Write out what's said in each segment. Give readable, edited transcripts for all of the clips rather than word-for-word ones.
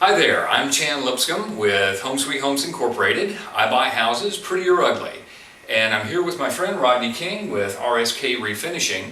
Hi there, I'm Chan Lipscomb with Home Sweet Homes Incorporated. I buy houses, pretty or ugly. And I'm here with my friend Rodney King with RSK Refinishing.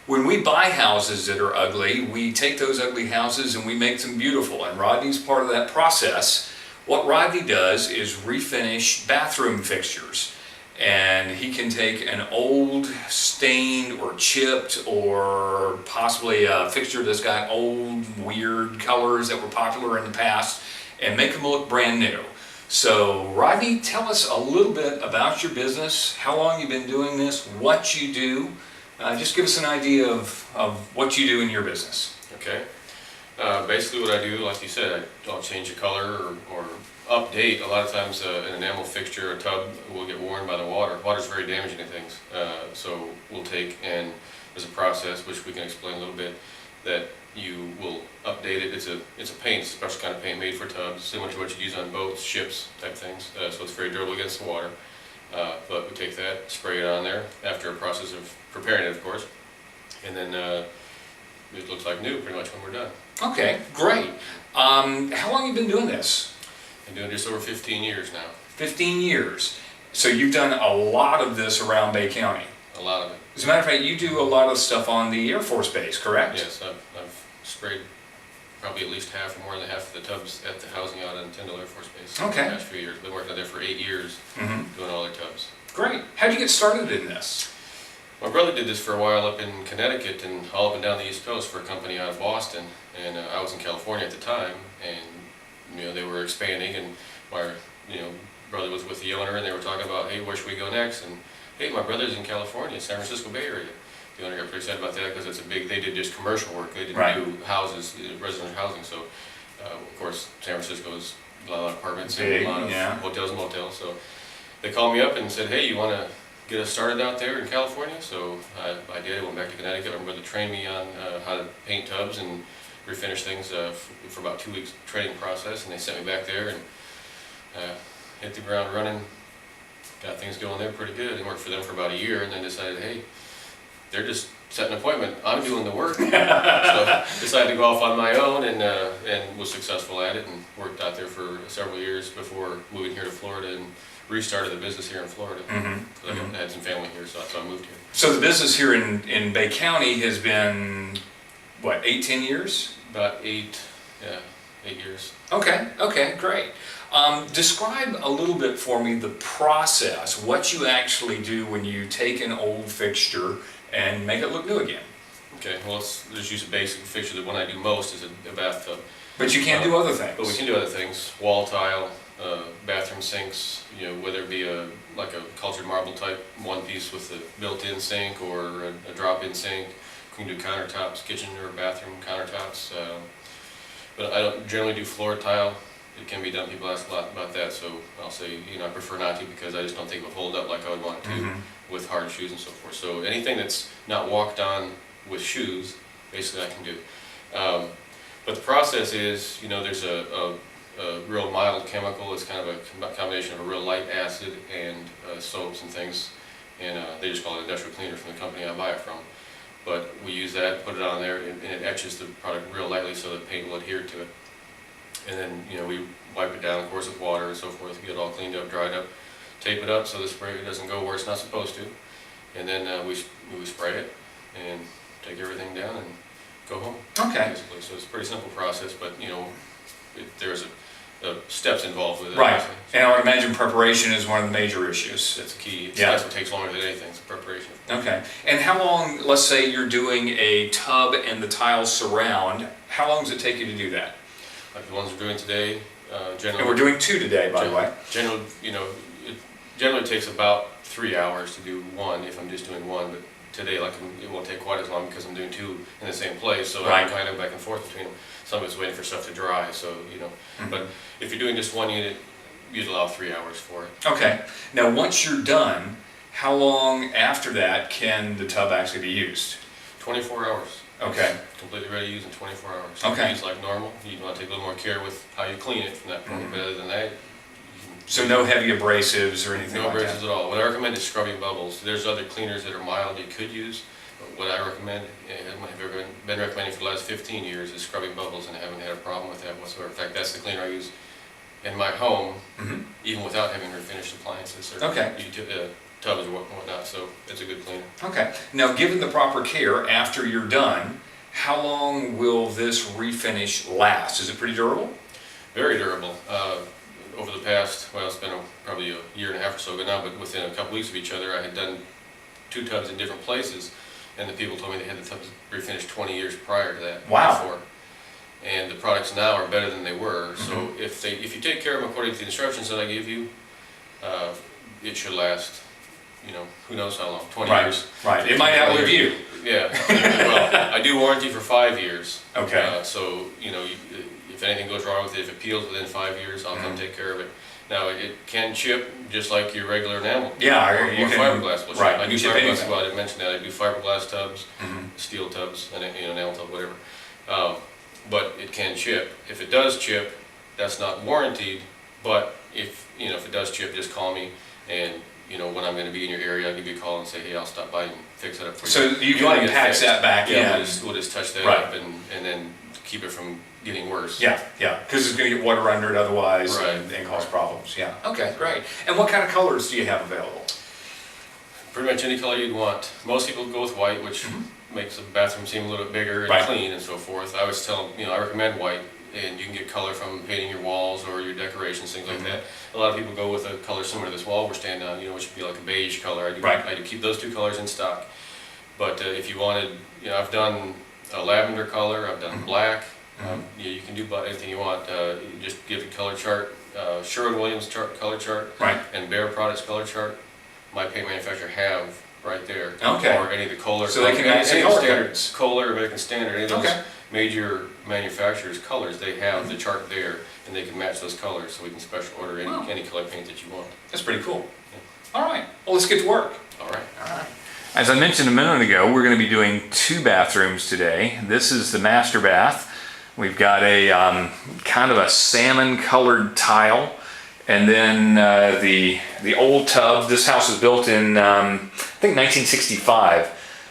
When we buy houses that are ugly, we take those ugly houses and we make them beautiful. And Rodney's part of that process. What Rodney does is refinish bathroom fixtures. And he can take an old, stained, or chipped, or possibly a fixture that's got old, weird colors that were popular in the past, and make them look brand new. So, Rodney, tell us a little bit about your business, how long you've been doing this, what you do. Just give us an idea of what you do in your business. Okay. Basically what I do, like you said, I'll change the color or update. A lot of times an enamel fixture or tub will get worn by the water. Water's very damaging to things. So we'll take, and there's a process which we can explain a little bit, that you will update it. It's a paint, it's a special kind of paint made for tubs, similar to what you use on boats, ships, type things. So it's very durable against the water. But we take that, spray it on there after a process of preparing it, of course, and then it looks like new pretty much when we're done. Okay, great. How long have you been doing this? I've been doing just over 15 years now. 15 years. So you've done a lot of this around Bay County. A lot of it. As a matter of fact, you do a lot of stuff on the Air Force Base, correct? Yes, I've sprayed probably at least half or more than half of the tubs at the housing out on Tyndall Air Force Base. Okay. In the past few years. Been working out there for 8 years, doing all their tubs. Great. How'd you get started in this? My brother did this for a while up in Connecticut and all up and down the East Coast for a company out of Boston, and I was in California at the time, and they were expanding, and my brother was with the owner, and they were talking about, hey, where should we go next? And hey, my brother's in California, San Francisco Bay Area. The owner got pretty excited about that because it's they did just commercial work, they didn't do houses, residential housing. So of course San Francisco is a lot of apartments and a lot of hotels and motels. So they called me up and said, hey, you want to get us started out there in California? So I did. I went back to Connecticut. My brother trained me on how to paint tubs and refinish things for about 2 weeks training process, and they sent me back there and hit the ground running, got things going there pretty good, and worked for them for about a year, and then decided, hey, they're just setting an appointment, I'm doing the work. So decided to go off on my own, and was successful at it, and worked out there for several years before moving here to Florida and restarted the business here in Florida. I had some family here, so I moved here. So the business here in Bay County has been, what, 10 years? About 8 years. Okay, great. Describe a little bit for me the process, what you actually do when you take an old fixture and make it look new again. Okay, well, let's just use a basic fixture. The one I do most is a bathtub. But you can't do other things. But we can do other things. Wall tile, bathroom sinks, whether it be like a cultured marble type one piece with a built-in sink or a drop-in sink. We can do countertops, kitchen or bathroom countertops. But I don't generally do floor tile. It can be done. People ask a lot about that, so I'll say, I prefer not to because I just don't think it will hold up like I would want it to with hard shoes and so forth. So anything that's not walked on with shoes, basically I can do. But the process is, there's a real mild chemical. It's kind of a combination of a real light acid and soaps and things, and they just call it industrial cleaner from the company I buy it from. But we use that, put it on there, and it etches the product real lightly so the paint will adhere to it. And then, we wipe it down, of course, with water and so forth, get it all cleaned up, dried up, tape it up so the spray doesn't go where it's not supposed to. And then we spray it and take everything down and go home. Okay. Basically. So it's a pretty simple process, but, there's steps involved with it. Right. And I would imagine preparation is one of the major issues. That's the key. Yeah. That's what takes longer than anything, it's preparation. Okay. And how long, let's say you're doing a tub and the tiles surround, how long does it take you to do that? Like the ones we're doing today, generally. And we're doing 2 today, by the way. Generally, it generally takes about 3 hours to do one if I'm just doing one, but today, it won't take quite as long because I'm doing 2 in the same place, so I'm kind of back and forth between them. Some of it's waiting for stuff to dry, so, But if you're doing just one unit, you'd allow 3 hours for it. Okay. Now, once you're done, how long after that can the tub actually be used? 24 hours. Okay. It's completely ready to use in 24 hours. Okay. It's like normal. You want to take a little more care with how you clean it from that point, but other than that, so no heavy abrasives or anything like that? No abrasives at all. What I recommend is scrubbing bubbles. There's other cleaners that are mild you could use, what I recommend, and have been recommending for the last 15 years, is scrubbing bubbles, and I haven't had a problem with that whatsoever. In fact, that's the cleaner I use in my home, even without having refinished appliances or tubs or whatnot, so it's a good cleaner. Okay. Now, given the proper care after you're done, how long will this refinish last? Is it pretty durable? Very durable. Over the past, well, it's been probably a year and a half or so ago now, but within a couple weeks of each other, I had done 2 tubs in different places, and the people told me they had the tubs refinished 20 years prior to that. Wow. Before. And the products now are better than they were. So if you take care of them according to the instructions that I give you, it should last, who knows how long, 20 years. Right, it might outlive you. Yeah, well, I do warranty for 5 years. Okay. So, if anything goes wrong with it, if it peels within 5 years, I'll come take care of it. Now, it can chip just like your regular enamel. Yeah, or fiberglass will chip. Right, I do you chip fiberglass, anything. well, I didn't mention that. I do fiberglass tubs, steel tubs, and enamel tub, whatever. But it can chip. If it does chip, that's not warranted, but if it does chip, just call me, and when I'm going to be in your area, I'll give you a call and say, hey, I'll stop by and fix it up for you. So you can patch that back in. Yeah, we'll just touch that up and then keep it from getting worse. Yeah, because it's going to get water under it otherwise and cause problems. Yeah, okay, great. And what kind of colors do you have available? Pretty much any color you'd want. Most people go with white, which makes the bathroom seem a little bit bigger and clean and so forth. I always tell them, I recommend white, and you can get color from painting your walls or your decorations, things like that. A lot of people go with a color similar to this wall we're standing on, which would be like a beige color. I do keep those 2 colors in stock. But if you wanted, I've done a lavender color, I've done black. You can do about anything you want. You just give the color chart, Sherwin-Williams color chart, and Behr Products color chart. My paint manufacturer have right there. Okay. Or any of the Kohler. So they can match the color codes. Kohler, American Standard, any of those major manufacturers' colors, they have the chart there, and they can match those colors, so we can special order any color paint that you want. That's pretty cool. All right. Well, let's get to work. All right. As I mentioned a minute ago, we're going to be doing 2 bathrooms today. This is the master bath. We've got a kind of a salmon colored tile, and then the old tub. This house was built in I think 1965,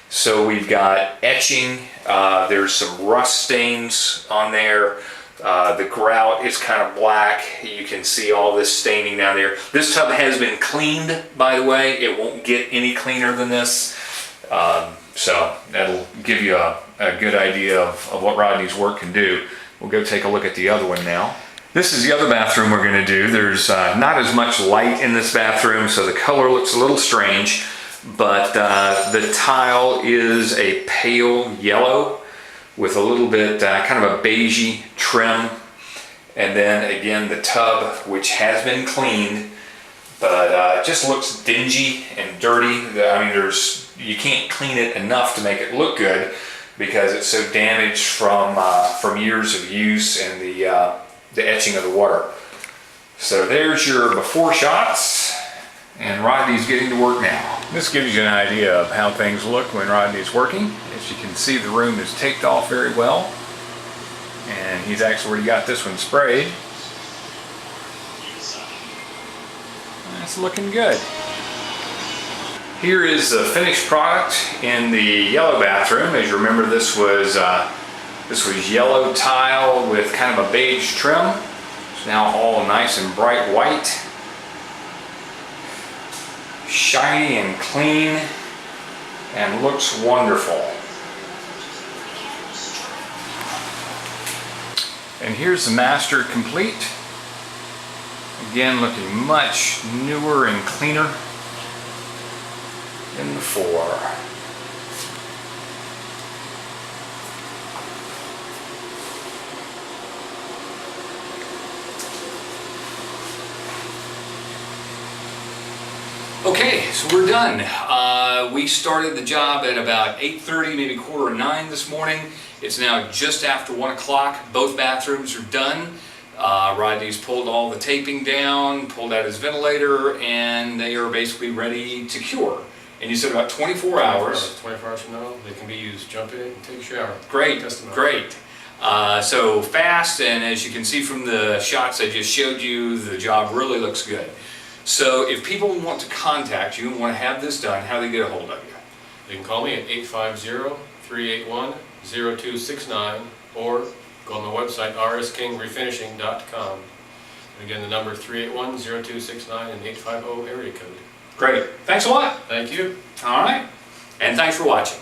so we've got etching. There's some rust stains on there. The grout is kind of black. You can see all this staining down there. This tub has been cleaned, by the way. It won't get any cleaner than this. So that'll give you a good idea of what Rodney's work can do. We'll go take a look at the other one now. This is the other bathroom we're going to do. There's not as much light in this bathroom, so the color looks a little strange, but the tile is a pale yellow with a little bit kind of a beigey trim. And then again, the tub, which has been cleaned, but it just looks dingy and dirty. I mean, you can't clean it enough to make it look good because it's so damaged from years of use and the etching of the water. So there's your before shots, and Rodney's getting to work now. This gives you an idea of how things look when Rodney's working. As you can see, the room is taped off very well, and he's actually already got this one sprayed. That's looking good. Here is the finished product in the yellow bathroom. As you remember, this was yellow tile with kind of a beige trim. It's now all nice and bright white, shiny and clean, and looks wonderful. And here's the master complete. Again, looking much newer and cleaner than before. Okay, so we're done. We started the job at about 8:30, maybe 8:45 this morning. It's now just after 1 o'clock. Both bathrooms are done. Rodney's pulled all the taping down, pulled out his ventilator, and they are basically ready to cure. And you said about 24 hours. 24 hours from now, they can be used. Jump in and take a shower. Great, great. So fast, and as you can see from the shots I just showed you, the job really looks good. So if people want to contact you and want to have this done, how do they get a hold of you? They can call me at 850-381-0269 or go on my website, rskingrefinishing.com. And again, the number 381-0269 and 850 area code. Great. Thanks a lot. Thank you. All right. And thanks for watching.